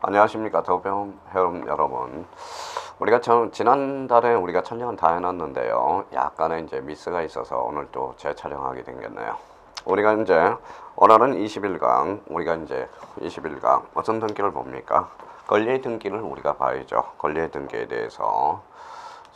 안녕하십니까 더병 회원 여러분. 우리가 지난달에 우리가 촬영은 다 해놨는데요. 약간의 이제 미스가 있어서 오늘 또 재촬영하게 생겼네요. 우리가 이제 오늘은 20일강 우리가 이제 20일강 어떤 등기를 봅니까? 권리의 등기를 우리가 봐야죠. 권리의 등기에 대해서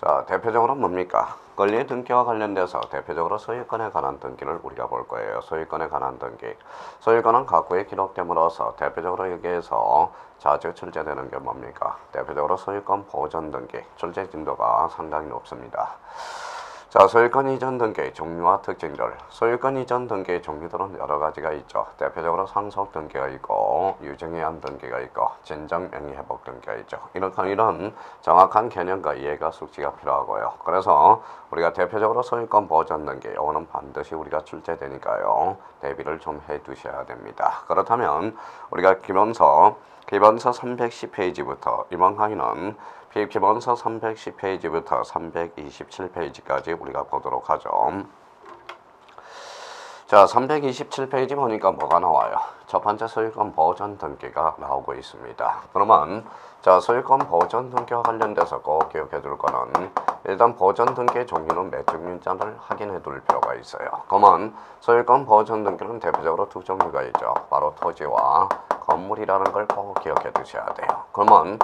자, 대표적으로 뭡니까? 권리의 등기와 관련돼서 대표적으로 소유권에 관한 등기를 우리가 볼 거예요. 소유권에 관한 등기. 소유권은 각구에 기록됨으로써 대표적으로 여기에서 자주 출제되는 게 뭡니까? 대표적으로 소유권 보전 등기. 출제 빈도가 상당히 높습니다. 자, 소유권 이전 등기의 종류와 특징들. 소유권 이전 등기의 종류들은 여러 가지가 있죠. 대표적으로 상속 등기가 있고, 유증의안 등기가 있고, 진정 명의 회복 등기가 있죠. 이런 정확한 개념과 이해가 숙지가 필요하고요. 그래서 우리가 대표적으로 소유권 보전 등기, 이거는 반드시 우리가 출제되니까요. 대비를 좀 해두셔야 됩니다. 그렇다면 우리가 기본서 310페이지부터 이번 강의는 기본서 310페이지부터 327페이지까지 우리가 보도록 하죠. 자, 327페이지 보니까 뭐가 나와요? 첫 번째 소유권 보전 등기가 나오고 있습니다. 그러면 자, 소유권 보전 등기와 관련돼서 꼭 기억해 둘 거는 일단 보전 등기의 종류는 매증민자를 확인해 둘 필요가 있어요. 그러면 소유권 보전 등기는 대표적으로 두 종류가 있죠. 바로 토지와 건물이라는 걸 꼭 기억해 두셔야 돼요. 그러면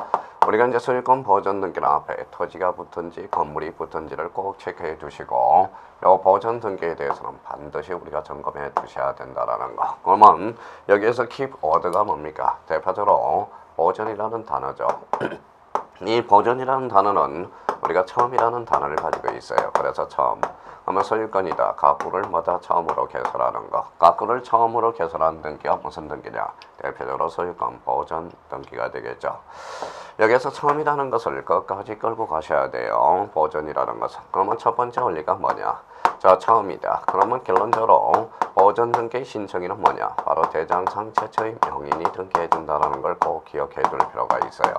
우리가 이제 소유권 보전 등기는 앞에 토지가 붙은지 건물이 붙은지를 꼭 체크해 두시고 요 보전 등기에 대해서는 반드시 우리가 점검해 두셔야 된다라는 거. 그러면 여기에서 키워드가 뭡니까? 대표적으로 보전이라는 단어죠. 이 보전이라는 단어는 우리가 처음이라는 단어를 가지고 있어요. 그래서 처음 하면 소유권이다. 가구를 뭐다 처음으로 개설하는 거. 가구를 처음으로 개설한 등기가 무슨 등기냐? 대표적으로 소유권 보전 등기가 되겠죠. 여기서 처음이라는 것을 끝까지 끌고 가셔야 돼요. 보전이라는 것은. 그러면 첫 번째 원리가 뭐냐? 자, 처음이다. 그러면 결론적으로 보전 등기 신청인은 뭐냐? 바로 대장상 최초의 명인이 등기해준다는 걸 꼭 기억해 둘 필요가 있어요.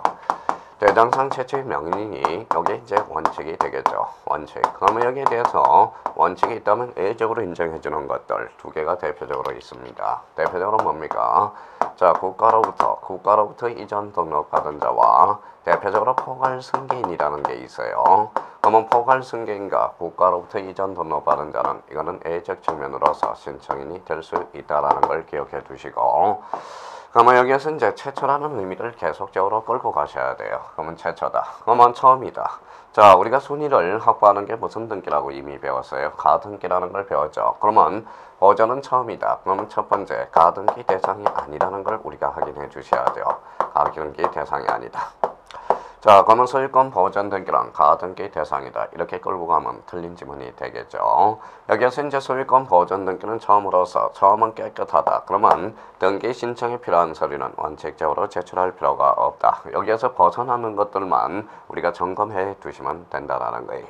대장상 최초의 명인이 여기 이제 원칙이 되겠죠. 원칙. 그러면 여기에 대해서 원칙이 있다면 예외적으로 인정해주는 것들 두 개가 대표적으로 있습니다. 대표적으로 뭡니까? 자, 국가로부터 이전 등록받은 자와 대표적으로 포괄 승계인이라는 게 있어요. 그러면 포괄 승계인과 국가로부터 이전 등록받은 자는 이거는 예외적 측면으로서 신청인이 될 수 있다라는 걸 기억해 두시고 그러면 여기에서 이제 최초라는 의미를 계속적으로 끌고 가셔야 돼요. 그러면 최초다. 그러면 처음이다. 자, 우리가 순위를 확보하는 게 무슨 등기라고 이미 배웠어요? 가등기라는 걸 배웠죠. 그러면 보전은 처음이다. 그러면 첫 번째 가등기 대상이 아니라는 걸 우리가 확인해 주셔야 돼요. 가등기 대상이 아니다. 자, 그러면 소유권 보전 등기랑 가등기 대상이다. 이렇게 끌고 가면 틀린 지문이 되겠죠. 여기에서 이제 소유권 보전 등기는 처음은 깨끗하다. 그러면 등기 신청에 필요한 서류는 원칙적으로 제출할 필요가 없다. 여기에서 벗어나는 것들만 우리가 점검해 두시면 된다라는 거예요.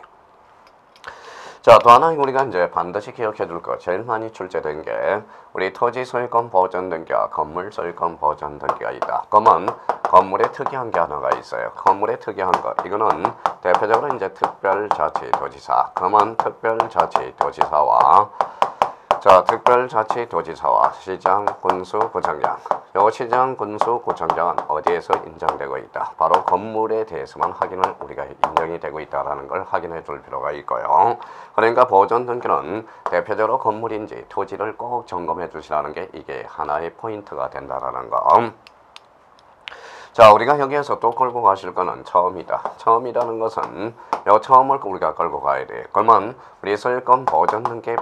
자, 또 하나 우리가 이제 반드시 기억해 둘 거 제일 많이 출제된 게 우리 토지 소유권 보전 등기와 건물 소유권 보전 등기가 있다. 그러면 건물에 특이한 게 하나가 있어요. 건물에 특이한 것 이거는 대표적으로 이제 특별자치도지사. 그러면 특별자치도지사와 특별자치도지사와 시장, 군수, 구청장. 요 시장, 군수, 구청장은 어디에서 인정되고 있다. 바로 건물에 대해서만 확인을 우리가 인정이 되고 있다라는 걸 확인해 줄 필요가 있고요. 그러니까 보전 등기는 대표적으로 건물인지 토지를 꼭 점검해 주시라는 게 이게 하나의 포인트가 된다라는 거. 자, 우리가 여기에서 또 끌고 가실 거는 처음이다. 처음이라는 것은 요 처음을 우리가 끌고 가야 돼. 그러면 우리 소유권 보전 등기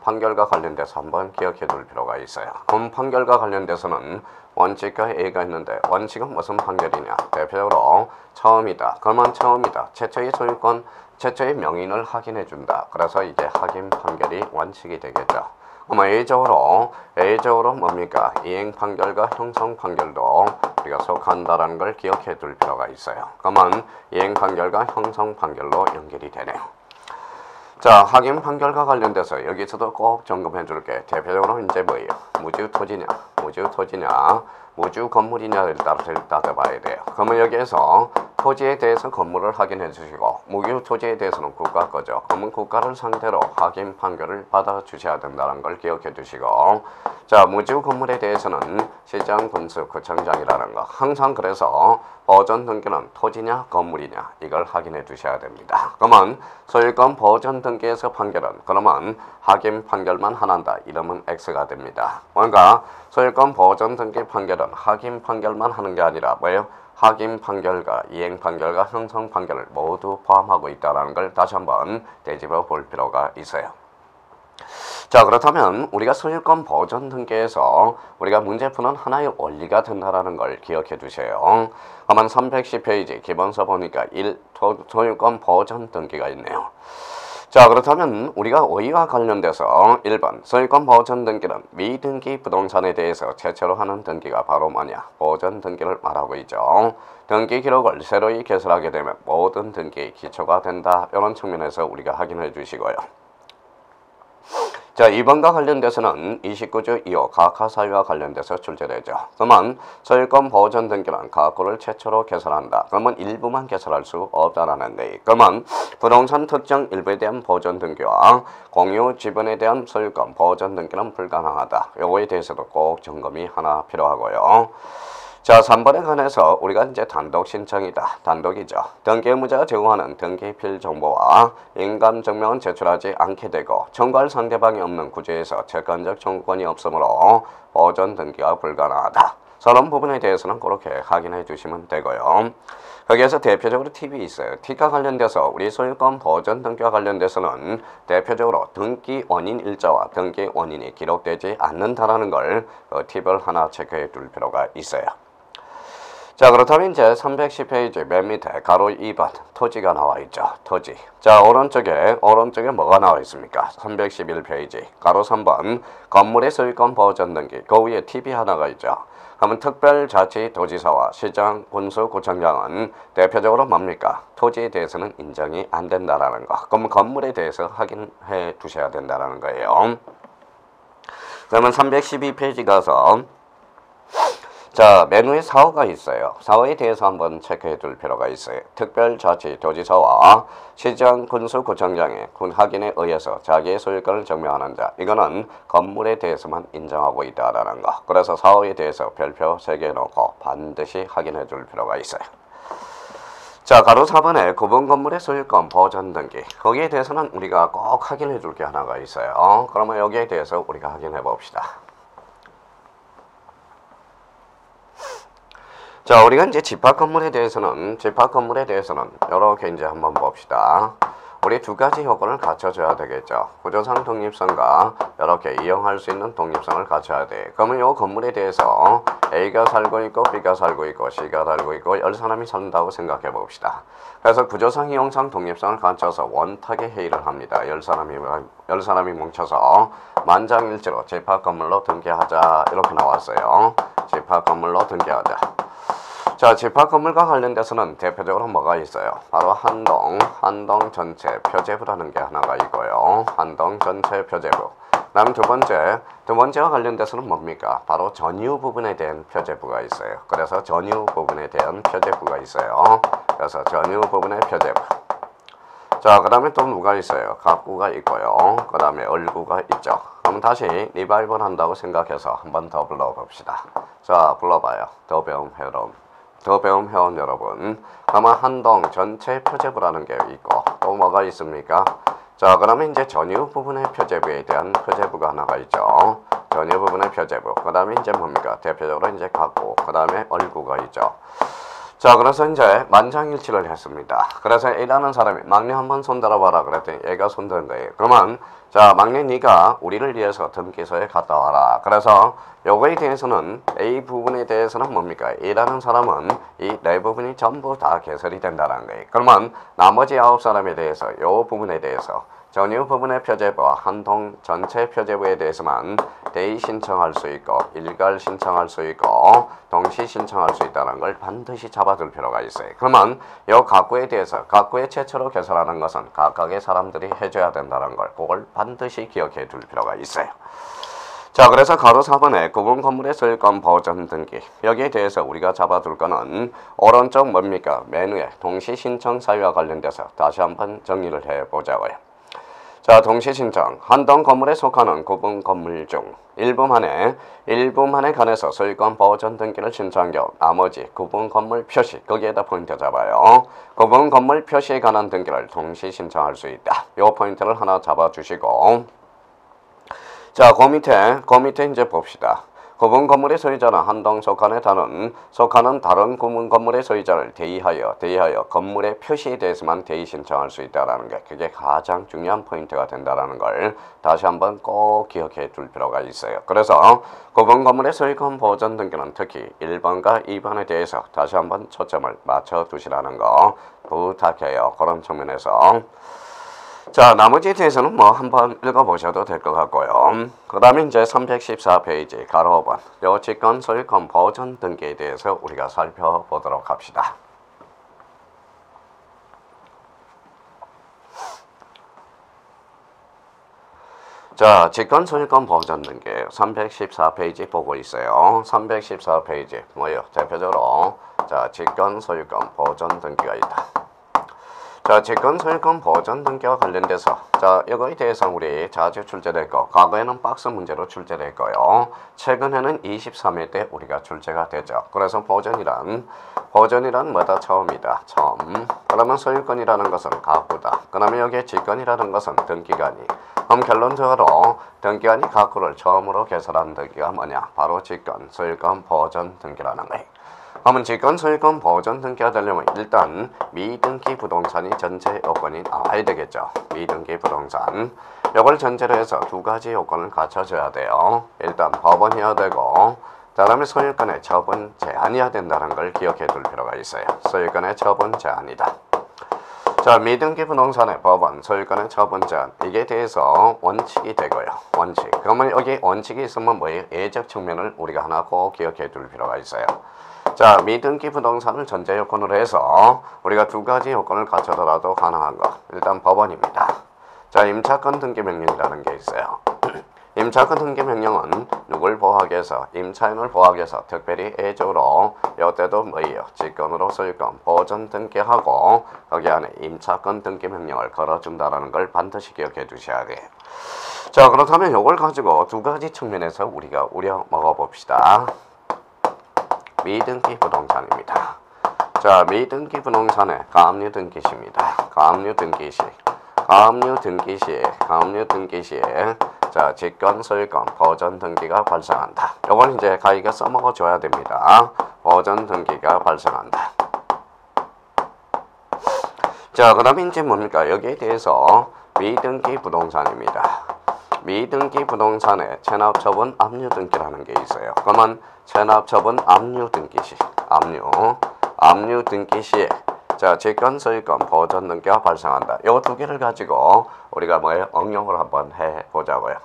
판결과 관련돼서 한번 기억해 둘 필요가 있어요. 그럼 판결과 관련돼서는 원칙과 예가 있는데 원칙은 무슨 판결이냐? 대표적으로 처음이다. 그러면 처음이다. 최초의 명인을 확인해 준다. 그래서 이제 확인 판결이 원칙이 되겠죠. 그러면 예외적으로 뭡니까? 이행 판결과 형성 판결도 우리가 속한다라는 걸 기억해 둘 필요가 있어요. 그러면 이행 판결과 형성 판결로 연결이 되네요. 자, 확인 판결과 관련돼서 여기서도 꼭 점검해 줄게. 대표적으로 이제 뭐예요? 무주토지냐? 무주 건물이냐를 따라서 따져봐야 돼요. 그러면 여기에서 토지에 대해서 건물을 확인해 주시고 무주 토지에 대해서는 국가 거죠. 그러면 국가를 상대로 확인 판결을 받아 주셔야 된다는 걸 기억해 두시고, 자, 무주 건물에 대해서는 시장, 군수, 구청장이라는 거 항상 그래서 보전 등기는 토지냐 건물이냐 이걸 확인해 두셔야 됩니다. 그러면 소유권 보전 등기에서 판결은 그러면 확인 판결만 하나다. 이러면 X가 됩니다. 뭔가 소유권 보전 등기 판결은 확인 판결만 하는 게 아니라 뭐예요? 확인 판결과 이행 판결과 형성 판결을 모두 포함하고 있다는 걸 다시 한번 되짚어 볼 필요가 있어요. 자, 그렇다면 우리가 소유권 보전 등기에서 우리가 문제 푸는 하나의 원리가 된다는 걸 기억해 두세요. 그러면 310페이지 기본서 보니까 1. 소유권 보전 등기가 있네요. 자, 그렇다면 우리가 이와 관련돼서 1번 소유권 보전 등기는 미등기 부동산에 대해서 최초로 하는 등기가 바로 뭐냐? 보전 등기를 말하고 있죠. 등기 기록을 새로이 개설하게 되면 모든 등기의 기초가 된다. 이런 측면에서 우리가 확인해 주시고요. 자, 2번과 관련돼서는 29조 2호 가학사유와 관련돼서 출제되죠. 그러면 소유권 보전 등기는 가학구를 최초로 개설한다. 그러면 일부만 개설할 수 없다라는 데. 그러면 부동산 특정 일부에 대한 보전 등기와 공유 지분에 대한 소유권 보전 등기는 불가능하다. 요거에 대해서도 꼭 점검이 하나 필요하고요. 자, 3번에 관해서 우리가 이제 단독 신청이다. 단독이죠. 등기 의무자가 제공하는 등기필 정보와 인감 증명은 제출하지 않게 되고 청구할 상대방이 없는 구제에서 채권적 청구권이 없으므로 보전 등기가 불가능하다. 그런 부분에 대해서는 그렇게 확인해 주시면 되고요. 거기에서 대표적으로 팁이 있어요. 팁과 관련돼서 우리 소유권 보전 등기와 관련돼서는 대표적으로 등기 원인 일자와 등기 원인이 기록되지 않는다라는 걸 팁을 하나 체크해 둘 필요가 있어요. 자, 그렇다면 이제 310페이지 맨 밑에 가로 2번 토지가 나와 있죠. 토지. 자, 오른쪽에 뭐가 나와 있습니까? 311페이지 가로 3번 건물의 소유권 보전 등기. 그 위에 팁이 하나가 있죠. 그러면 특별자치도지사와 시장, 군수, 구청장은 대표적으로 뭡니까? 토지에 대해서는 인정이 안 된다라는 거. 그러면 건물에 대해서 확인해 두셔야 된다라는 거예요. 그러면 312페이지 가서 자, 맨 위에 사호가 있어요. 사호에 대해서 한번 체크해 둘 필요가 있어요. 특별자치도지사와 시장, 군수, 구청장의 확인에 의해서 자기의 소유권을 증명하는 자. 이거는 건물에 대해서만 인정하고 있다라는 거. 그래서 사호에 대해서 별표 3개 놓고 반드시 확인해 줄 필요가 있어요. 자, 가로 4번에 구분 건물의 소유권 보전 등기. 거기에 대해서는 우리가 꼭 확인해 줄 게 하나가 있어요. 그러면 여기에 대해서 우리가 확인해 봅시다. 자, 우리가 이제 집합 건물에 대해서는 이렇게 이제 한번 봅시다. 우리 두 가지 요건을 갖춰줘야 되겠죠. 구조상 독립성과 이렇게 이용할 수 있는 독립성을 갖춰야 돼. 그러면 이 건물에 대해서 A가 살고 있고 B가 살고 있고 C가 살고 있고 10사람이 산다고 생각해 봅시다. 그래서 구조상 이용상 독립성을 갖춰서 원탁의 회의를 합니다. 10사람이 뭉쳐서 만장일치로 집합 건물로 등기하자. 이렇게 나왔어요. 집합 건물로 등기하자. 자, 집합 건물과 관련돼서는 대표적으로 뭐가 있어요? 바로 한동 전체 표제부라는 게 하나가 있고요. 한동 전체 표제부. 다음 두 번째와 관련돼서는 뭡니까? 바로 전유 부분에 대한 표제부가 있어요. 그래서 전유 부분에 대한 표제부가 있어요. 그래서 전유 부분의 표제부. 자, 그 다음에 또 누가 있어요? 갑구가 있고요. 그 다음에 얼구가 있죠. 그럼 다시 리바이벌 한다고 생각해서 한 번 더 불러봅시다. 자, 불러봐요. 더 배움 회원 여러분. 아마 한동 전체 표제부라는 게 있고 또 뭐가 있습니까? 자, 그러면 이제 전유 부분의 표제부에 대한 표제부가 하나가 있죠. 전유 부분의 표제부. 그 다음에 이제 뭡니까? 대표적으로 이제 갑구. 그 다음에 얼구가 있죠. 자, 그래서 이제 만장일치를 했습니다. 그래서 A라는 사람이 막내 한번 손들어봐라 그랬더니 얘가 손드는 거예요. 그러면 자, 막내 네가 우리를 위해서 등기소에 갔다 와라. 그래서 요거에 대해서는 A 부분에 대해서는 뭡니까? A라는 사람은 이 네 부분이 전부 다 개설이 된다는 거예요. 그러면 나머지 9사람에 대해서 요 부분에 대해서 전유 부분의 표제부와 한동 전체 표제부에 대해서만 대의 신청할 수 있고 일괄 신청할 수 있고 동시 신청할 수 있다는 걸 반드시 잡아둘 필요가 있어요. 그러면 이 각구에 대해서 각구의 최초로 개설하는 것은 각각의 사람들이 해줘야 된다는 걸 그걸 반드시 기억해 둘 필요가 있어요. 자, 그래서 가로 4번에 구분 건물의 소유권 보전 등기. 여기에 대해서 우리가 잡아둘 거는 오른쪽 뭡니까? 맨 위에 동시 신청 사유와 관련돼서 다시 한번 정리를 해보자고요. 자, 동시 신청. 한 동 건물에 속하는 구분 건물 중 일부만에 관해서 소유권 보전 등기를 신청한 경우 나머지 구분 건물 표시, 거기에다 포인트 잡아요. 구분 건물 표시에 관한 등기를 동시 신청할 수 있다. 요 포인트를 하나 잡아주시고, 자, 그 밑에 이제 봅시다. 구분 건물의 소유자는 한 동 속하는 다른 구분 건물의 소유자를 대의하여 건물의 표시에 대해서만 대의 신청할 수 있다라는 게, 그게 가장 중요한 포인트가 된다라는 걸 다시 한번 꼭 기억해 둘 필요가 있어요. 그래서 구분 건물의 소유권 보전 등기는 특히 1번과 2번에 대해서 다시 한번 초점을 맞춰 두시라는 거 부탁해요. 그런 측면에서. 자, 나머지에 대해서는 뭐 한번 읽어보셔도 될 것 같고요. 그 다음에 이제 314페이지 가로 5번 요 직권 소유권 보전 등기에 대해서 우리가 살펴보도록 합시다. 자, 직권 소유권 보전 등기 314페이지 보고 있어요. 314페이지 뭐요? 대표적으로 자, 직권 소유권 보전 등기가 있다. 자, 직권 소유권 보전 등기와 관련돼서 자, 이거에 대해서 우리 자주 출제됐고, 과거에는 박스 문제로 출제됐고요. 최근에는 23회 때 우리가 출제가 되죠. 그래서 보전이란 뭐다? 처음이다. 처음. 그러면 소유권이라는 것은 가구다. 그 다음에 여기에 직권이라는 것은 등기관이. 그럼 결론적으로 등기관이 가구를 처음으로 개설한 등기가 뭐냐? 바로 직권 소유권 보전 등기라는 거예요. 그러면 직권 소유권 보전 등기가 되려면 일단 미등기 부동산이 전제 요건이 나와야 되겠죠. 미등기 부동산. 이걸 전제로 해서 두 가지 요건을 갖춰줘야 돼요. 일단 법원이어야 되고, 그 다음에 소유권의 처분 제한이어야 된다는 걸 기억해 둘 필요가 있어요. 소유권의 처분 제한이다. 자, 미등기 부동산의 법원, 소유권의 처분 제한, 이게 대해서 원칙이 되고요. 원칙. 그러면 여기 원칙이 있으면 뭐예요? 예적 측면을 우리가 하나 꼭 기억해 둘 필요가 있어요. 자, 미등기 부동산을 전제 요건으로 해서 우리가 두 가지 요건을 갖춰더라도 가능한 거. 일단 법원입니다. 자, 임차권 등기 명령이라는 게 있어요. 임차권 등기 명령은 누굴 보호하기 위해서? 임차인을 보호하기 위해서 특별히 예적으로 이때도 뭐예요? 직권으로 소유권 보전 등기하고 거기 안에 임차권 등기 명령을 걸어준다는 걸 반드시 기억해 두셔야 돼요. 자, 그렇다면 이걸 가지고 두 가지 측면에서 우리가 우려 먹어봅시다. 미등기 부동산입니다. 자, 미등기 부동산의 가압류 등기시입니다. 가압류 등기 시에 자, 직권 소유권 보전 등기가 발생한다. 요건 이제 가이가 써먹어 줘야 됩니다. 보전 등기가 발생한다. 자, 그 다음에 이제 뭡니까? 여기에 대해서 미등기 부동산입니다. 미등기 부동산에 체납처분 압류 등기라는 게 있어요. 그러면 체납처분 압류 등기 시에 자, 직권 소유권 보전 등기가 발생한다. 요 두 개를 가지고 우리가 뭐예요? 응용을 한번 해보자고요.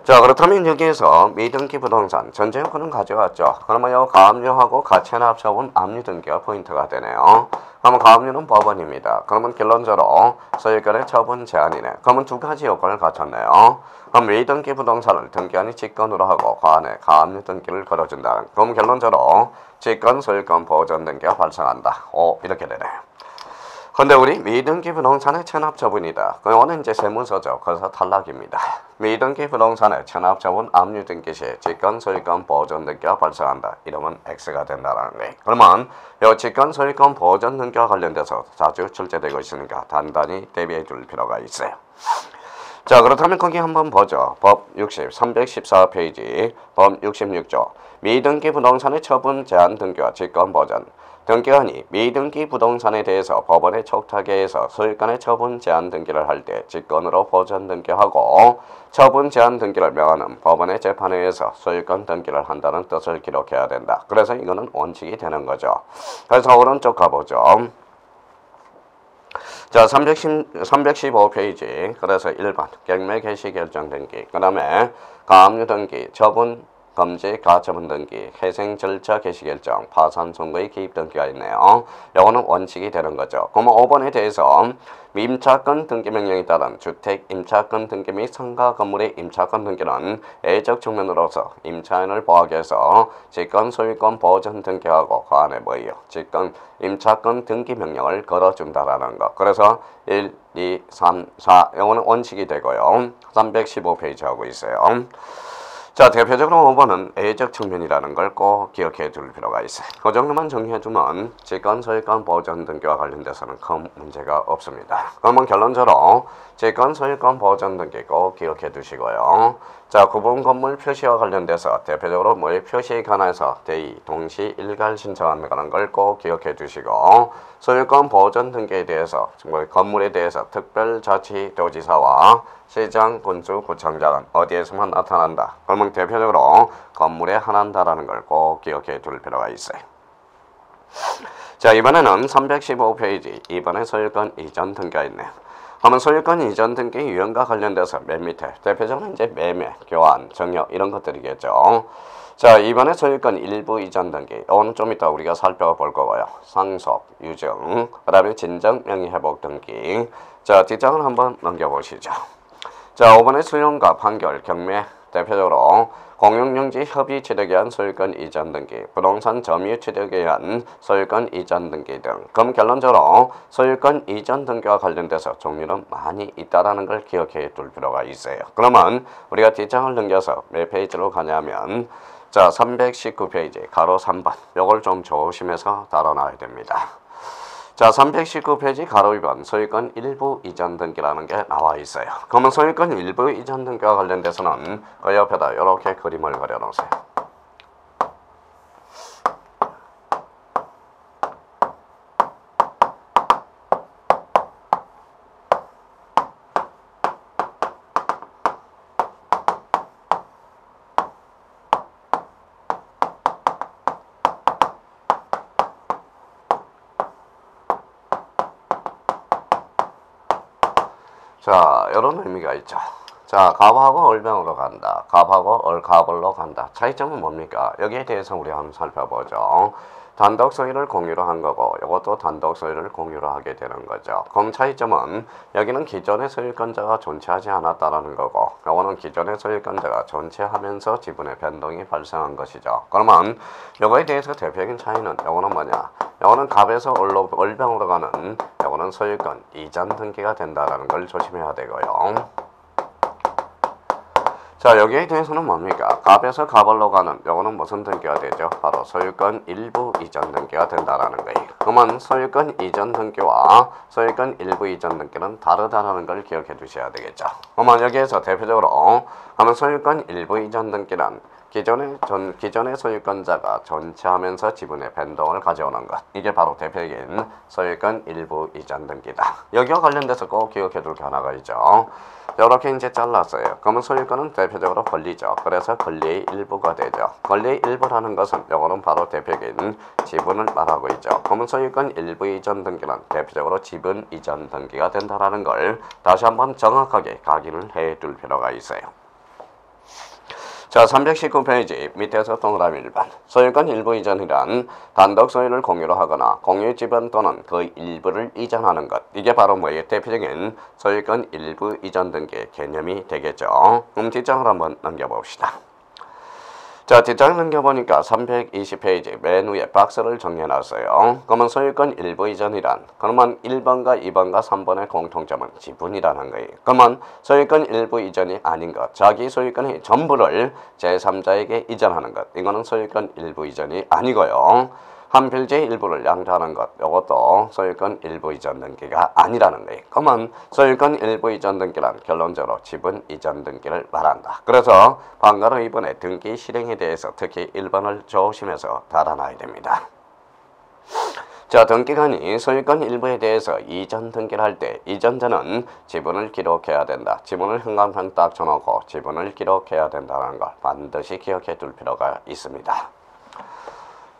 자, 그렇다면 여기에서 미등기 부동산 전제 요건은 가져왔죠. 그러면 요 가압류하고 가체납처분 압류 등기가 포인트가 되네요. 그러면 가압류는 법원입니다. 그러면 결론적으로 소유권의 처분 제한이네. 그러면 두 가지 요건을 갖췄네요. 그럼 미등기 부동산을 등기한이 직권으로 하고 그 안에 가압류 등기를 걸어준다. 그럼 결론적으로 직권 소유권 보전 등기가 발생한다. 이렇게 되네요. 근데 우리 미등기 부동산의 체납처분이다. 그거는 이제 세무서죠. 그래서 탈락입니다. 미등기 부동산의 체납처분 압류 등기 시 직권 소유권 보전 등기가 발생한다. 이러면 X가 된다는 거예요. 그러면 이 직권 소유권 보전 등기와 관련돼서 자주 출제되고 있으니까 단단히 대비해 줄 필요가 있어요. 자, 그렇다면 거기 한번 보죠. 법 314페이지 법 66조 미등기 부동산의 처분 제한 등기와 직권 보전. 등기관이 미등기 부동산에 대해서 법원에 촉탁에 의해서 소유권의 처분 제한 등기를 할 때 직권으로 보전 등기하고 처분 제한 등기를 명하는 법원의 재판에 의해서 소유권 등기를 한다는 뜻을 기록해야 된다. 그래서 이거는 원칙이 되는 거죠. 그래서 오른쪽 가보죠. 자, 315페이지. 그래서 1번 경매 개시 결정 등기. 그 다음에 가압류 등기 처분 금지 가처분 등기, 회생 절차 개시 결정, 파산 선고의 개입 등기가 있네요. 요거는 원칙이 되는 거죠. 그러면 5번에 대해서 임차권 등기 명령에 따른 주택 임차권 등기 및 상가 건물의 임차권 등기는 애적 측면으로서 임차인을 보호하기 위해서 직권 소유권 보전 등기하고 그 안에 뭐예요? 직권 임차권 등기 명령을 걸어준다라는 거. 그래서 1, 2, 3, 4 이거는 원칙이 되고요. 315페이지 하고 있어요. 자, 대표적으로 5번은 애적 측면이라는 걸 꼭 기억해 둘 필요가 있어요. 그 정도만 정리해주면 직권 소유권 보전 등기와 관련돼서는 큰 문제가 없습니다. 그러면 결론적으로 직권 소유권 보전 등기 꼭 기억해 두시고요. 자, 구분 건물 표시와 관련돼서 대표적으로 뭐의 표시에 관해서 대의, 동시, 일괄 신청한다는 걸 꼭 기억해 두시고 소유권 보전 등기에 대해서 건물에 대해서 특별자치도지사와 시장, 군수, 구청장은 어디에서만 나타난다. 그러면 대표적으로 건물에 한한다라는 걸 꼭 기억해 둘 필요가 있어요. 자, 이번에는 315페이지 이번에 소유권 이전 등기가 있네요. 그러면 소유권 이전 등기 유형과 관련돼서 맨 밑에 대표적으로 이제 매매, 교환, 정역 이런 것들이겠죠. 자, 이번에 소유권 일부 이전 등기 이거는 좀 이따 우리가 살펴볼 거고요. 상속, 유증, 그 다음에 진정 명의 회복 등기. 자, 뒷장을 한번 넘겨보시죠. 자, 5번의 수용과 판결, 경매, 대표적으로 공용용지 협의 취득에 의한 소유권 이전 등기, 부동산 점유 취득에 의한 소유권 이전 등기 등. 그럼 결론적으로 소유권 이전 등기와 관련돼서 종류는 많이 있다라는 걸 기억해 둘 필요가 있어요. 그러면 우리가 뒷장을 넘겨서 몇 페이지로 가냐면 자, 319페이지 가로 3번 요걸 좀 조심해서 다뤄놔야 됩니다. 자, 319페이지 가로 2번 소유권 일부 이전 등기라는 게 나와 있어요. 그러면 소유권 일부 이전 등기와 관련돼서는 그 옆에다 이렇게 그림을 그려놓으세요. 자, 이런 의미가 있죠. 자, 갑하고 얼병으로 간다. 갑하고 얼갑을로 간다. 차이점은 뭡니까? 여기에 대해서 우리 한번 살펴보죠. 단독 소유를 공유로 한 거고 이것도 단독 소유를 공유로 하게 되는 거죠. 그럼 차이점은 여기는 기존의 소유권자가 존재하지 않았다라는 거고 이거는 기존의 소유권자가 존재하면서 지분의 변동이 발생한 것이죠. 그러면 이거에 대해서 대표적인 차이는 이거는 뭐냐? 이거는 갑에서 얼병으로 가는 이거는 소유권 이전 등기가 된다라는 걸 조심해야 되고요. 자, 여기에 대해서는 뭡니까? 갑에서 갑을로 가는 요거는 무슨 등기가 되죠? 바로 소유권 일부 이전 등기가 된다라는 거예요. 그러면 소유권 이전 등기와 소유권 일부 이전 등기는 다르다라는 걸 기억해 두셔야 되겠죠. 그러면 여기에서 대표적으로 하면 소유권 일부 이전 등기는 기존의 소유권자가 존재하면서 지분의 변동을 가져오는 것. 이게 바로 대표적인 소유권 일부 이전 등기다. 여기와 관련돼서 꼭 기억해 둘 게 하나가 있죠. 이렇게 이제 잘랐어요. 그러면 소유권은 대표적으로 권리죠. 그래서 권리의 일부가 되죠. 권리의 일부라는 것은 이거는 바로 대표적인 지분을 말하고 있죠. 그러면 소유권 일부 이전 등기는 대표적으로 지분 이전 등기가 된다라는 걸 다시 한번 정확하게 각인을 해 둘 필요가 있어요. 자, 319페이지 밑에서 동그라미 1번 소유권 일부 이전이란 단독 소유를 공유로 하거나 공유 지분 또는 그 일부를 이전하는 것. 이게 바로 뭐예요? 대표적인 소유권 일부 이전 등기의 개념이 되겠죠. 그럼 뒷장을 한번 넘겨봅시다. 자, 뒷장을 넘겨보니까 320페이지 맨 위에 박스를 정리해놨어요. 그러면 소유권 일부 이전이란 그러면 1번과 2번과 3번의 공통점은 지분이라는 거예요. 그러면 소유권 일부 이전이 아닌 것, 자기 소유권의 전부를 제3자에게 이전하는 것, 이거는 소유권 일부 이전이 아니고요. 한 필지의 일부를 양도하는 것, 이것도 소유권 일부 이전 등기가 아니라는 거예요. 그러면 소유권 일부 이전 등기란 결론적으로 지분 이전 등기를 말한다. 그래서 방금 이번에 등기 실행에 대해서 특히 1번을 조심해서 달아놔야 됩니다. 자, 등기관이 소유권 일부에 대해서 이전 등기를 할 때 이전자는 지분을 기록해야 된다. 지분을 현관판 딱 쳐놓고 지분을 기록해야 된다는 걸 반드시 기억해 둘 필요가 있습니다.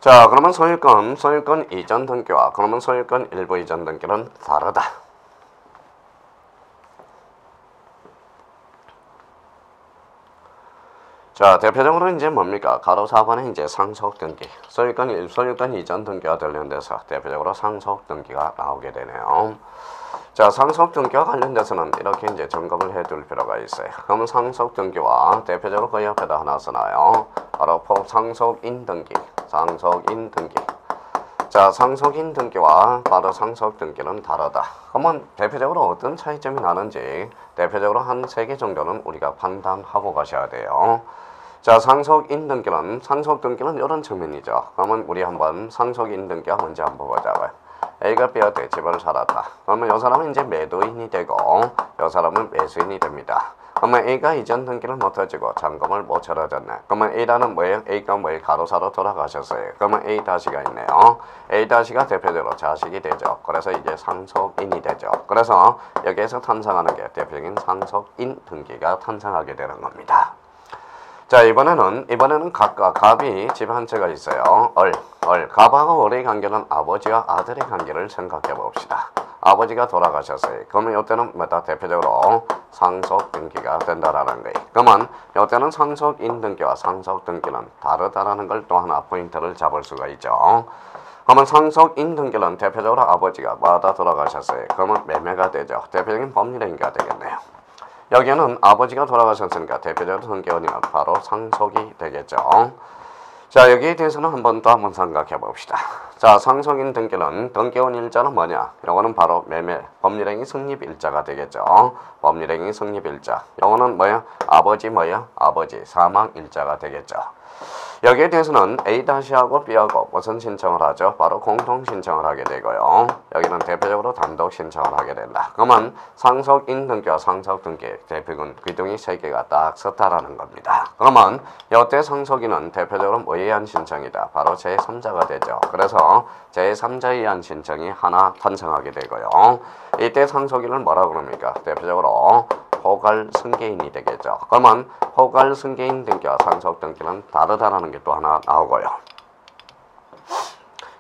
자, 그러면 소유권 이전 등기와 그러면 소유권 일부 이전 등기는 다르다. 자, 자, 대표적으로 이제 뭡니까? 가로 4번에 이제 상속 등기, 소유권 이전 등기와 관련돼서 대표적으로 상속 등기가 나오게 되네요. 자, 상속 등기와 관련돼서는 이렇게 이제 점검을 해둘 필요가 있어요. 그러면 상속 등기와 대표적으로 그 옆에다 하나 써놔요. 바로 상속인 등기, 상속인 등기. 자, 상속인 등기와 바로 상속 등기는 다르다. 그러면 대표적으로 어떤 차이점이 나는지 대표적으로 한 3개 정도는 우리가 판단하고 가셔야 돼요. 자, 상속인 등기는 이런 측면이죠. 그러면 우리 한번 상속인 등기와 먼저 한번 보자고요. A가 B한테 집을 살았다. 그러면 이 사람은 이제 매도인이 되고 이 사람은 매수인이 됩니다. 그러면 A가 이전 등기를 못 해주고 잔금을 못 쳐줬네. 그러면 A라는 뭐예요? A가 뭐예요? 가로사로 돌아가셨어요. 그러면 A-가 있네요. A-가 대표적으로 자식이 되죠. 그래서 이게 상속인이 되죠. 그래서 여기에서 탄생하는 게 대표적인 상속인 등기가 탄생하게 되는 겁니다. 자, 이번에는 갑이 집 한 채가 있어요. 갑하고 을의 관계는 아버지와 아들의 관계를 생각해 봅시다. 아버지가 돌아가셨어요. 그러면 이때는 뭐다? 대표적으로 상속 등기가 된다라는 거예요. 그러면 이때는 상속인 등기와 상속 등기는 다르다라는 걸 또 하나 포인트를 잡을 수가 있죠. 그러면 상속인 등기는 대표적으로 아버지가 마다 돌아가셨어요. 그러면 매매가 되죠. 대표적인 법률행위가 되겠네요. 여기는 아버지가 돌아가셨으니까 대표적으로 등기원인은 바로 상속이 되겠죠. 자, 여기에 대해서는 한번 생각해 봅시다. 자, 상속인 등기는 등기원 일자는 뭐냐? 이거는 바로 매매 법률행위 성립일자가 되겠죠. 법률행위 성립일자. 이거는 뭐야? 아버지 사망일자가 되겠죠. 여기에 대해서는 A-하고 B하고 무슨 신청을 하죠? 바로 공통 신청을 하게 되고요. 여기는 대표적으로 단독 신청을 하게 된다. 그러면 상속인 등기와 상속 등기 대표군 귀등이 3개가 딱 섰다라는 겁니다. 그러면 이때 상속인은 대표적으로 뭐에 의한 신청이다? 바로 제3자가 되죠. 그래서 제3자에 의한 신청이 하나 탄생하게 되고요. 이때 상속인을 뭐라고 그럽니까? 대표적으로 포괄 승계인이 되겠죠. 그러면 포괄 승계인 등기와 상속 등기는 다르다라는 게 또 하나 나오고요.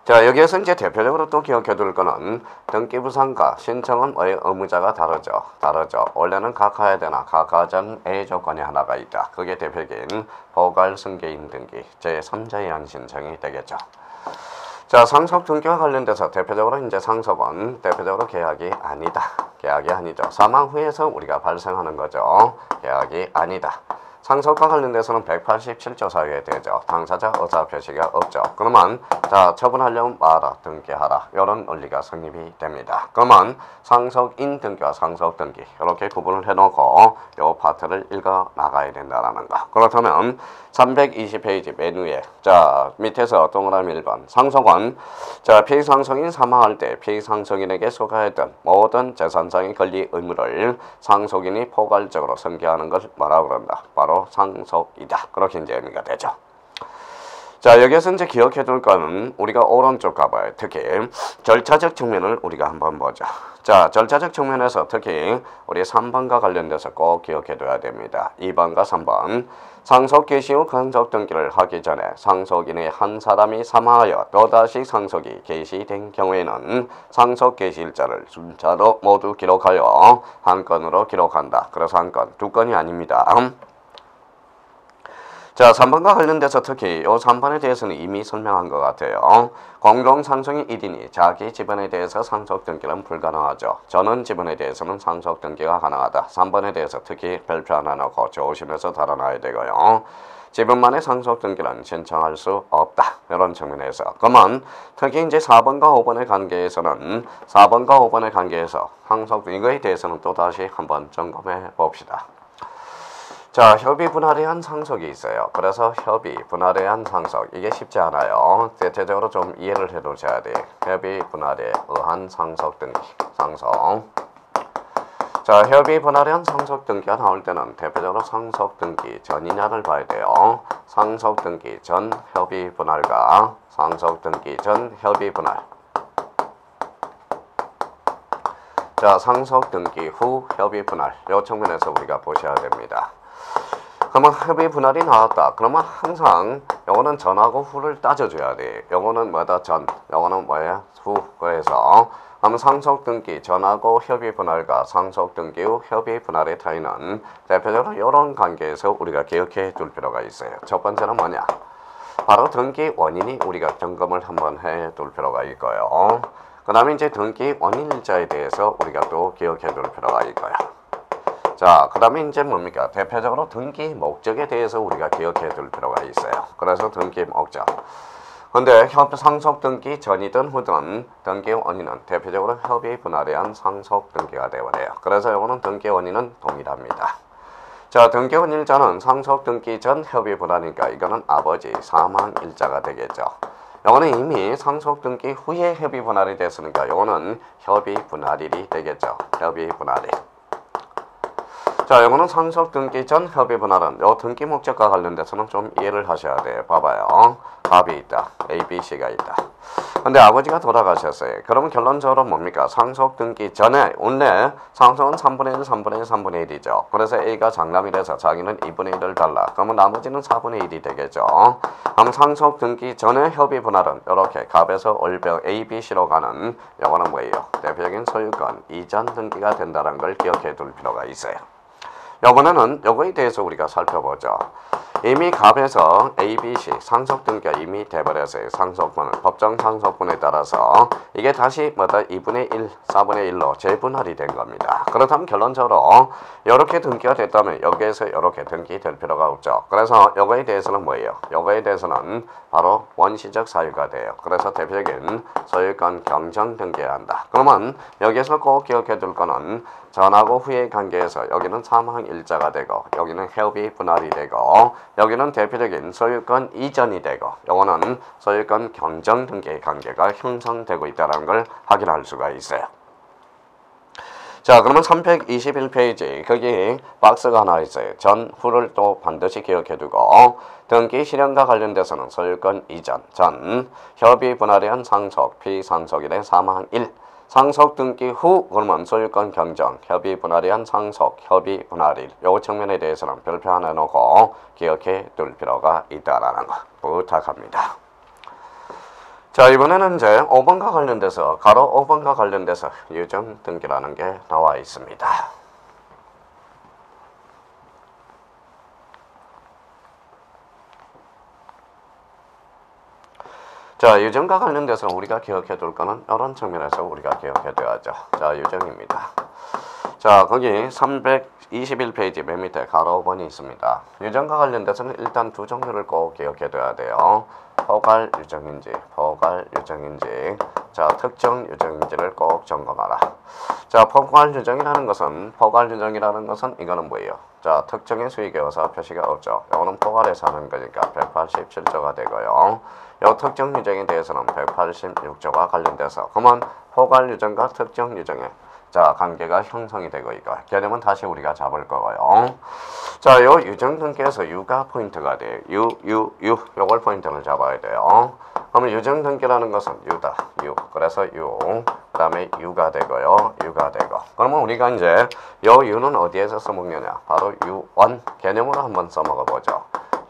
자, 여기에서 이제 대표적으로 또 기억해 둘 거는 등기부상과 신청은 의무자가 다르죠. 원래는 각하해야 되나 각하전의 조건이 하나가 있다. 그게 대표적인 포괄 승계인 등기 제3자에 의한 신청이 되겠죠. 자, 상속 등기와 관련돼서 대표적으로 이제 상속은 대표적으로 계약이 아니죠. 사망 후에서 우리가 발생하는 거죠. 계약이 아니다. 상속과 관련돼서는 187조 사유에 되죠. 당사자 의사 표시가 없죠. 그러면 자, 처분하려면 마라, 등기하라. 이런 논리가 성립이 됩니다. 그러면 상속인 등기와 상속 등기 이렇게 구분을 해놓고 이 파트를 읽어 나가야 된다라는 거. 그렇다면 320페이지 맨 위에 자, 밑에서 동그라미 1번 상속은 자, 피상속인 사망할 때 피상속인에게 소가했던 모든 재산상의 권리 의무를 상속인이 포괄적으로 승계하는 것을 뭐라고 그런다? 바로 상속이다. 그렇게 이제 의미가 되죠. 자, 여기에서 이제 기억해 둘 거는 우리가 오른쪽 가봐요. 특히 절차적 측면을 우리가 한번 보자. 자, 절차적 측면에서 특히 우리 3번과 관련돼서 꼭 기억해 둬야 됩니다. 2번과 3번. 상속 개시 후 상속 등기를 하기 전에 상속인의 한 사람이 사망하여 또다시 상속이 개시된 경우에는 상속 개시 일자를 순차로 모두 기록하여 한 건으로 기록한다. 그래서 한 건, 두 건이 아닙니다. 자, 3번과 관련돼서 특히 이 3번에 대해서는 이미 설명한 것 같아요. 공동상속인 1인이 자기 지분에 대해서 상속 등기는 불가능하죠. 전원 지분에 대해서는 상속 등기가 가능하다. 3번에 대해서 특히 별표 하나 넣고 조심해서 달아놔야 되고요. 지분만의 상속 등기는 신청할 수 없다. 이런 측면에서. 그러면 특히 이제 4번과 5번의 관계에서 상속 이거에 대해서는 또 다시 한번 점검해 봅시다. 자, 협의 분할에 의한 상속이 있어요. 그래서 협의 분할에 의한 상속 이게 쉽지 않아요. 대체적으로 좀 이해를 해 놓으셔야 돼요. 협의 분할에 의한 상속 등기, 상속. 자, 협의 분할에 의한 상속 등기가 나올 때는 대표적으로 상속 등기 전이냐를 봐야 돼요. 상속 등기 전 협의 분할과 상속 등기 전 협의 분할. 자, 상속 등기 후 협의 분할. 이 측면에서 우리가 보셔야 됩니다. 그러면 협의 분할이 나왔다. 그러면 항상 요거는 전하고 후를 따져줘야 돼. 요거는 뭐다? 전. 요거는 뭐야? 후. 그래서 그럼 상속 등기 전하고 협의 분할과 상속 등기 후 협의 분할의 차이는 대표적으로 이런 관계에서 우리가 기억해 둘 필요가 있어요. 첫 번째는 뭐냐? 바로 등기 원인이 우리가 점검을 한번 해 둘 필요가 있고요. 그 다음에 이제 등기 원인일자에 대해서 우리가 또 기억해 둘 필요가 있고요. 자, 그 다음에 이제 뭡니까? 대표적으로 등기 목적에 대해서 우리가 기억해 둘 필요가 있어요. 그래서 등기 목적. 근데 상속 등기 전이든 후든 등기 원인은 대표적으로 협의 분할에 한 상속 등기가 되어야 요 그래서 이거는 등기 원인은 동일합니다. 자, 등기 원인일자는 상속 등기 전 협의 분할이니까 이거는 아버지 사망일자가 되겠죠. 이거는 이미 상속 등기 후에 협의 분할이 됐으니까 이거는 협의 분할일이 되겠죠. 협의 분할일. 자, 이거는 상속 등기 전 협의 분할은 요 등기 목적과 관련돼서는 좀 이해를 하셔야 돼요. 봐봐요. 갑이 있다. A, B, C가 있다. 근데 아버지가 돌아가셨어요. 그러면 결론적으로 뭡니까? 상속 등기 전에 원래 상속은 3분의 1, 3분의 1, 3분의 1이죠. 그래서 A가 장남이라서 자기는 2분의 1을 달라. 그러면 나머지는 4분의 1이 되겠죠. 그럼 상속 등기 전에 협의 분할은 이렇게 갑에서 월병 A, B, C로 가는 요거는 뭐예요? 대표적인 소유권 이전 등기가 된다는 걸 기억해 둘 필요가 있어요. 이번에는 요거에 대해서 우리가 살펴보죠. 이미 갑에서 A, B, C 상속 등기가 이미 돼버렸어요. 상속분을 법정 상속분에 따라서 이게 다시 뭐다 2분의 1, 4분의 1로 재분할이 된 겁니다. 그렇다면 결론적으로 이렇게 등기가 됐다면 여기에서 이렇게 등기될 필요가 없죠. 그래서 요거에 대해서는 뭐예요? 요거에 대해서는 바로 원시적 사유가 돼요. 그래서 대표적인 소유권 경정 등기해야 한다. 그러면 여기에서 꼭 기억해 둘 거는 전하고 후의 관계에서 여기는 사망일자가 되고 여기는 협의 분할이 되고 여기는 대표적인 소유권 이전이 되고 요거는 소유권 경정 등기의 관계가 형성되고 있다는 걸 확인할 수가 있어요. 자, 그러면 321페이지 거기 박스가 하나 있어요. 전, 후를 또 반드시 기억해 두고 등기 실현과 관련돼서는 소유권 이전, 전, 협의 분할에 한 상속, 피상속일의 사망 1, 상속 등기 후 그러면 소유권 경정, 협의 분할에 한 상속, 협의 분할일 요 측면에 대해서는 별표 하나 놓고 기억해 둘 필요가 있다라는 거 부탁합니다. 자, 이번에는 이제 5번과 관련돼서 가로 5번과 관련돼서 유정 등기라는 게 나와 있습니다. 자, 유정과 관련돼서 우리가 기억해 둘 거는 이런 측면에서 우리가 기억해 둬야죠. 자, 유정입니다. 자, 거기 321페이지 맨 밑에 가로 5번이 있습니다. 유정과 관련돼서는 일단 두 종류를 꼭 기억해 둬야 돼요. 포괄 유정인지, 포괄 유정인지. 자, 특정 유정인지를 꼭 점검하라. 자, 포괄 유정이라는 것은 이거는 뭐예요? 자, 특정의 수익에 어서 표시가 없죠. 이거는 포괄해서 하는 거니까 187조가 되고요. 이 특정 유정에 대해서는 186조가 관련돼서 그러면 포괄 유정과 특정 유정에 자, 관계가 형성이 되고 있고 개념은 다시 우리가 잡을 거고요. 자, 요 유정 등기에서 유가 포인트가 돼요. 요걸 포인트를 잡아야 돼요. 그러면 유정 등기라는 것은 유다. 그래서 그 다음에 유가 되고요. 유가 되고. 그러면 우리가 이제 요 유는 어디에서 써먹느냐? 바로 유원 개념으로 한번 써먹어 보죠.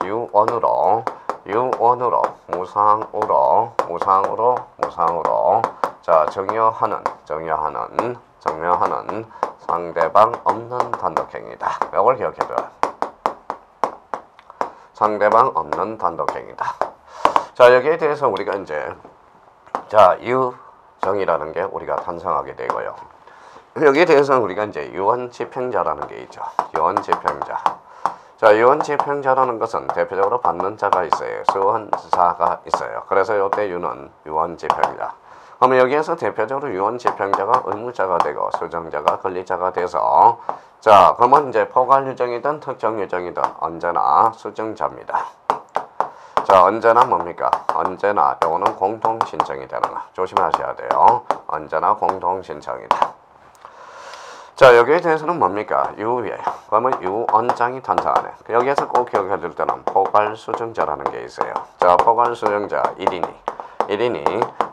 유원으로 무상으로 자, 정여하는 상대방 없는 단독행위다. 이걸 기억해둬요. 상대방 없는 단독행위다. 자, 여기에 대해서 우리가 이제 자, 유정이라는 게 우리가 탄생하게 되고요. 여기에 대해서는 우리가 이제 유언집행자라는 게 있죠. 유언집행자. 자, 유언집행자라는 것은 대표적으로 받는 자가 있어요. 수원사가 있어요. 그래서 이때 유는 유언집행자. 그러면 여기에서 대표적으로 유언집행자가 의무자가 되고 수정자가 권리자가 돼서 자, 그러면 이제 포괄 유정이든 특정 유정이든 언제나 수정자입니다. 자, 언제나 뭡니까? 언제나 요거는 공통 신청이 되는 거 조심하셔야 돼요. 언제나 공통 신청이다. 자, 여기에 대해서는 뭡니까? 유예요. 그러면 유언장이 탄생하네. 여기에서 꼭 기억해 둘 때는 포괄 수정자라는 게 있어요. 자, 포괄 수정자 1인이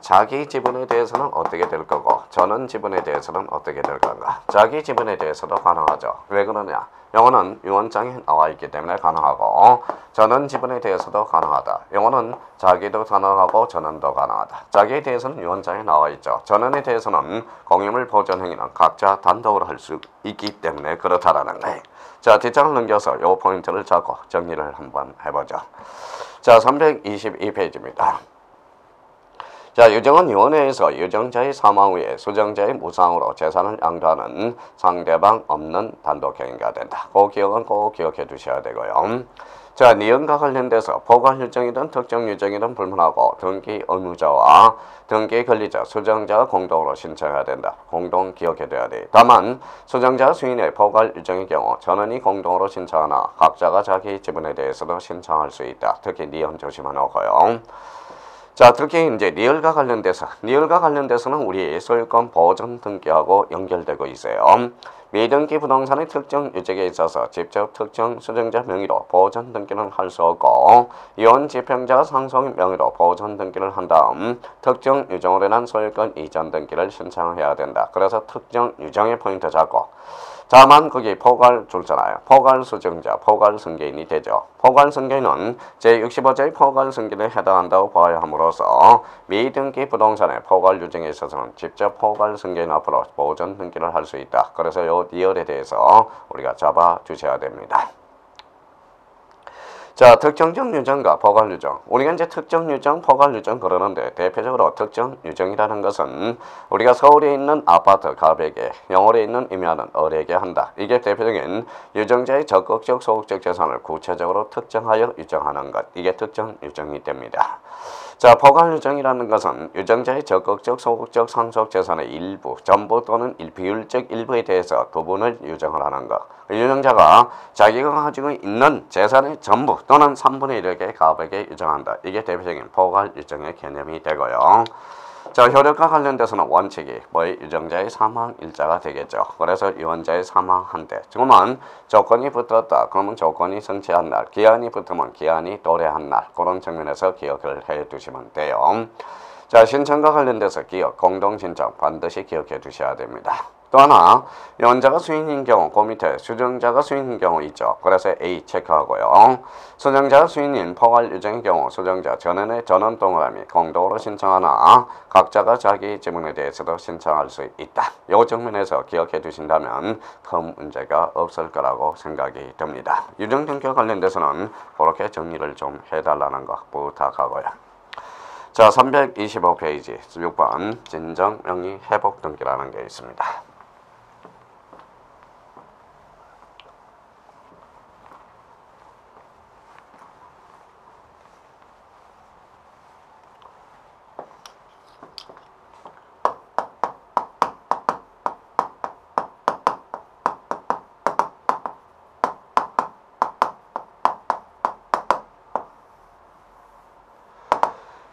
자기 지분에 대해서는 어떻게 될 거고 전원 지분에 대해서는 어떻게 될 건가. 자기 지분에 대해서도 가능하죠. 왜 그러냐. 영어는 유언장에 나와 있기 때문에 가능하고 전원 지분에 대해서도 가능하다. 영어는 자기도 가능하고 전원도 가능하다. 자기에 대해서는 유언장에 나와 있죠. 전원에 대해서는 공유물 보존 행위는 각자 단독으로 할 수 있기 때문에 그렇다라는 거예요. 자, 뒷장을 넘겨서 이 포인트를 잡고 정리를 한번 해보죠. 자, 322페이지입니다. 자, 유정은 위원회에서 유정자의 사망 후에 수정자의 무상으로 재산을 양도하는 상대방 없는 단독행위가 된다. 그 기억은 꼭 기억해 두셔야 되고요. 자, 니은과 관련돼서 포괄 유정이든 특정 유정이든 불문하고 등기 의무자와 등기 권리자, 수정자가 공동으로 신청해야 된다. 공동 기억해둬야 돼. 다만 수정자 수인의 포괄 유정의 경우 전원이 공동으로 신청하나 각자가 자기 지분에 대해서도 신청할 수 있다. 특히 니은 조심하놓고요. 자, 특히 이제 리얼과 관련돼서는 우리 소유권 보존 등기하고 연결되고 있어요. 미등기 부동산의 특정 유적에 있어서 직접 특정 수정자 명의로 보존 등기는 할 수 없고 이혼 집행자가 상속 명의로 보존 등기를 한 다음 특정 유정으로 인한 소유권 이전 등기를 신청해야 된다. 그래서 특정 유정의 포인트 잡고 다만 거기 포괄 줄잖아요. 포괄 수정자, 포괄 승계인이 되죠. 포괄 승계인은 제65조의 포괄 승계에 해당한다고 봐야 함으로써 미등기 부동산의 포괄 유정에 있어서는 직접 포괄 승계인 앞으로 보존 등기를 할 수 있다. 그래서 요 리얼에 대해서 우리가 잡아 주셔야 됩니다. 자, 특정적 유정과 포괄 유정. 우리가 이제 특정 유정, 포괄 유정 그러는데 대표적으로 특정 유정이라는 것은 우리가 서울에 있는 아파트 갑에게, 영월에 있는 임야는 을에게 한다. 이게 대표적인 유정자의 적극적, 소극적 재산을 구체적으로 특정하여 유정하는 것. 이게 특정 유정이 됩니다. 자, 포괄 유정이라는 것은 유정자의 적극적, 소극적, 상속 재산의 일부, 전부 또는 비율적 일부에 대해서 부분을 유정을 하는 것. 유정자가 자기가 가지고 있는 재산의 전부 또는 3분의 1에게 갑에게 유정한다. 이게 대표적인 포괄 유정의 개념이 되고요. 자, 효력과 관련돼서는 원칙이 유정자의 사망 일자가 되겠죠. 그래서 유언자의 사망한대. 지금은 조건이 붙었다. 그러면 조건이 성취한 날, 기한이 붙으면 기한이 도래한 날. 그런 측면에서 기억을 해 두시면 돼요. 자, 신청과 관련돼서 기억, 공동신청 반드시 기억해 두셔야 됩니다. 또 하나, 유언자가 수인인 경우, 그 밑에 수정자가 수인인 경우 있죠. 그래서 A 체크하고요. 수정자가 수인인 포괄 유정의 경우 수정자 전원의 전원 동그라미 공동으로 신청하나 각자가 자기 지분에 대해서도 신청할 수 있다. 이 측면에서 기억해 두신다면 큰 문제가 없을 거라고 생각이 듭니다. 유정 등기와 관련돼서는 그렇게 정리를 좀 해달라는 거 부탁하고요. 자, 325페이지 6번 진정명의 회복 등기라는 게 있습니다.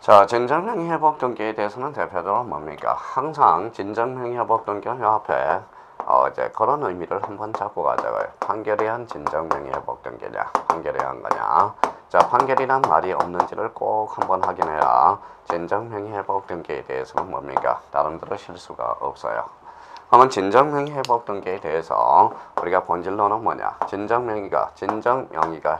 자, 진정명의 회복 등기에 대해서는 대표적으로 뭡니까? 항상 진정명의 회복 등기는 요 앞에 이제 그런 의미를 한번 잡고 가자고요. 판결에 한 진정명의 회복 등기냐, 판결에 한 거냐. 자, 판결이란 말이 없는지를 꼭 한번 확인해야 진정명의 회복 등기에 대해서는 뭡니까? 나름대로 실수가 없어요. 그러면 진정명의 회복 등기에 대해서 우리가 본질로는 뭐냐? 진정명의가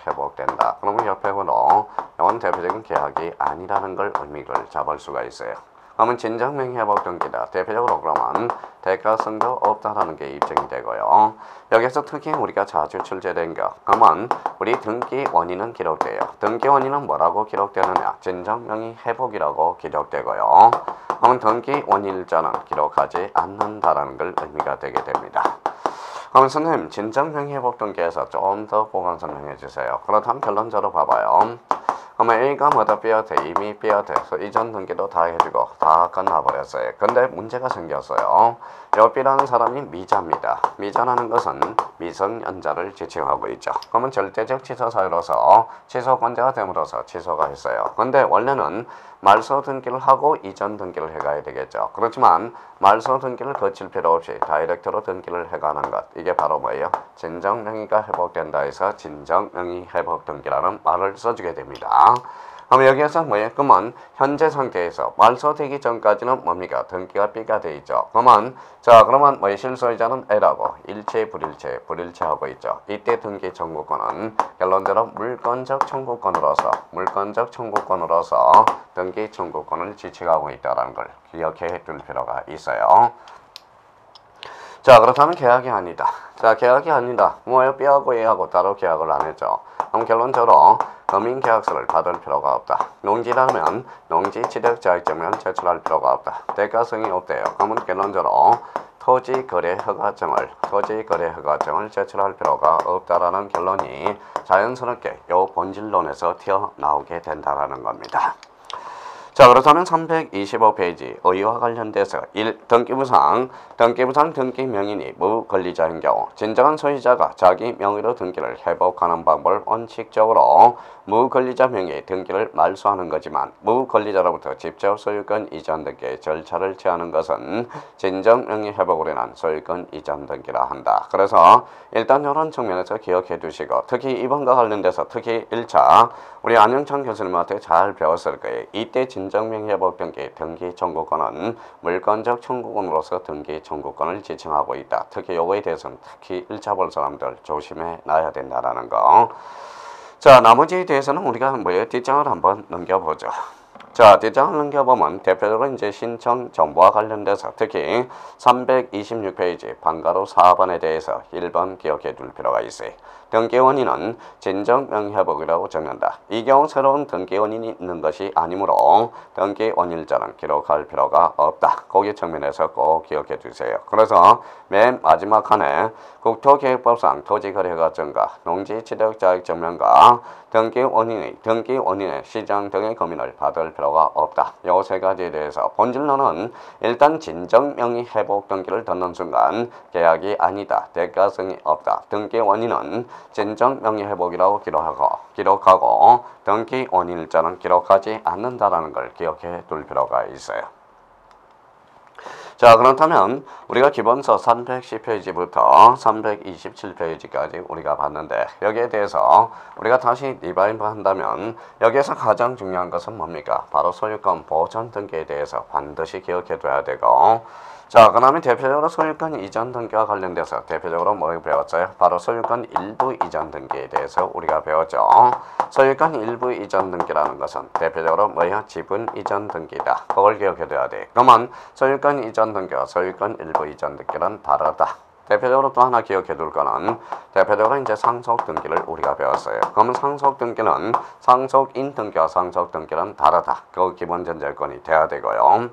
회복된다. 그러면 옆에로 이건 대표적인 계약이 아니라는 걸 의미를 잡을 수가 있어요. 그러면 진정명의 회복 등기다. 대표적으로 그러면 대가성도 없다라는 게 입증이 되고요. 여기서 특히 우리가 자주 출제된 거. 그러면 우리 등기 원인은 기록돼요. 등기 원인은 뭐라고 기록되느냐? 진정명의 회복이라고 기록되고요. 그러면 등기 원인일자는 기록하지 않는다라는 걸 의미가 되게 됩니다. 그럼 선생님 진정명의 회복 등기에서 좀 더 보강 설명해 주세요. 그렇다면 결론적으로 봐봐요. 그러면 A가 뭐다 B한테 이미 B한테 이전 등기도 다 해주고 다 끝나버렸어요. 근데 문제가 생겼어요. 요 B라는 사람이 미자입니다. 미자라는 것은 미성년자를 지칭하고 있죠. 그러면 절대적 취소 사유로서 취소권자가 됨으로써 취소가 했어요. 근데 원래는 말소 등기를 하고 이전 등기를 해가야 되겠죠. 그렇지만 말소 등기를 거칠 필요 없이 다이렉트로 등기를 해가는 것. 이게 바로 뭐예요? 진정명의가 회복된다 해서 진정명의 회복 등기라는 말을 써주게 됩니다. 그럼 여기에서 뭐예요? 그러면 현재 상태에서 말소되기 전까지는 뭡니까? 등기가 B가 돼 있죠. 그러면 자 그러면 뭐예요? 실소유자는 A라고 일체 불일체하고 있죠. 이때 등기 청구권은 결론대로 물권적 청구권으로서 등기 청구권을 지칭하고 있다는 걸 기억해 둘 필요가 있어요. 자 그렇다면 계약이 아니다. 자 계약이 아니다. 뭐예요? B하고 A하고 따로 계약을 안 했죠. 그럼 결론적으로 금융계약서를 받을 필요가 없다. 농지라면 농지 취득자격증명을 제출할 필요가 없다. 대가성이 없대요. 그러면 결론적으로 토지거래허가증을 제출할 필요가 없다라는 결론이 자연스럽게 요 본질론에서 튀어나오게 된다라는 겁니다. 자 그렇다면 325페이지 의의와 관련돼서 1. 등기부상 등기 명인이 무권리자인 경우 진정한 소유자가 자기 명의로 등기를 회복하는 방법을 원칙적으로 무권리자 명의의 등기를 말소하는 거지만 무권리자로부터 직접 소유권 이전 등기의 절차를 취하는 것은 진정 명의 회복으로 인한 소유권 이전 등기라 한다. 그래서 일단 이런 측면에서 기억해 두시고 특히 이번과 관련돼서 특히 1차 우리 안영찬 교수님한테 잘 배웠을 거예요. 이때 진정명의 회복 등기 청구권은 물권적 청구권으로서 등기 청구권을 지칭하고 있다. 특히 요거에 대해서는 특히 1차 볼 사람들 조심해 놔야 된다라는 거. 자 나머지에 대해서는 우리가 뭐예요? 뒷장을 한번 넘겨보죠. 자, 뒷장을 넘겨보면 대표적으로 이제 신청 정보와 관련돼서 특히 326페이지 방가로 4번에 대해서 1번 기억해 둘 필요가 있어요. 등기 원인은 진정 명의회복이라고 적는다. 이 경우 새로운 등기 원인이 있는 것이 아니므로 등기 원인자는 기록할 필요가 없다. 거기 측면에서 꼭 기억해 두세요. 그래서 맨 마지막 칸에 국토계획법상 토지거래허가증과 농지취득자격증명과 등기 원인의 시정 등의 검인을 받을 필요가 없다. 요 세 가지에 대해서 본질로는 일단 진정 명의 회복 등기를 듣는 순간 계약이 아니다. 대가성이 없다. 등기 원인은 진정 명의 회복이라고 기록하고 등기 원인일자는 기록하지 않는다라는 걸 기억해 둘 필요가 있어요. 자 그렇다면 우리가 기본서 310페이지부터 327페이지까지 우리가 봤는데 여기에 대해서 우리가 다시 리바이브 한다면 여기에서 가장 중요한 것은 뭡니까? 바로 소유권 보전 등기에 대해서 반드시 기억해 둬야 되고 자 그 다음에 대표적으로 소유권 이전 등기와 관련돼서 대표적으로 뭘 배웠어요? 바로 소유권 일부 이전 등기에 대해서 우리가 배웠죠. 소유권 일부 이전 등기라는 것은 대표적으로 뭐야? 지분 이전 등기다. 그걸 기억해 둬야 돼. 그러면 소유권 이전 등기와 소유권 일부 이전 등기는 다르다. 대표적으로 또 하나 기억해 둘 거는 대표적으로 이제 상속 등기를 우리가 배웠어요. 그러면 상속 등기는 상속인 등기와 상속 등기는 다르다. 그 기본 전제권이 돼야 되고요.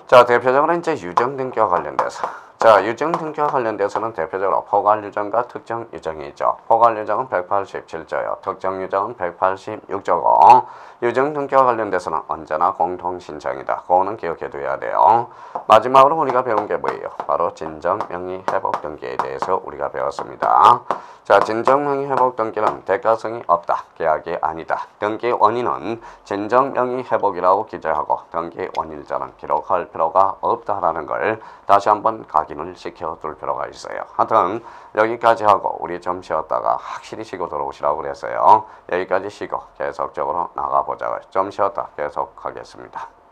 자 대표적으로 이제 유정 등기와 관련돼서 자 유정 등기와 관련돼서는 대표적으로 포괄 유정과 특정 유정이 있죠. 포괄 유정은 187조요. 특정 유정은 186조고 유정 등기와 관련돼서는 언제나 공통 신청이다. 그거는 기억해 둬야 돼요. 마지막으로 우리가 배운 게 뭐예요? 바로 진정 명의 회복 등기에 대해서 우리가 배웠습니다. 자 진정 명의 회복 등기는 대가성이 없다. 계약이 아니다. 등기 원인은 진정 명의 회복이라고 기재하고 등기 원인자는 기록할 필요가 없다라는 걸 다시 한번 각인을 시켜둘 필요가 있어요. 하여튼 여기까지 하고 우리 좀 쉬었다가 확실히 쉬고 들어오시라고 그랬어요. 여기까지 쉬고 계속적으로 나가보자고요. 좀 쉬었다 계속하겠습니다.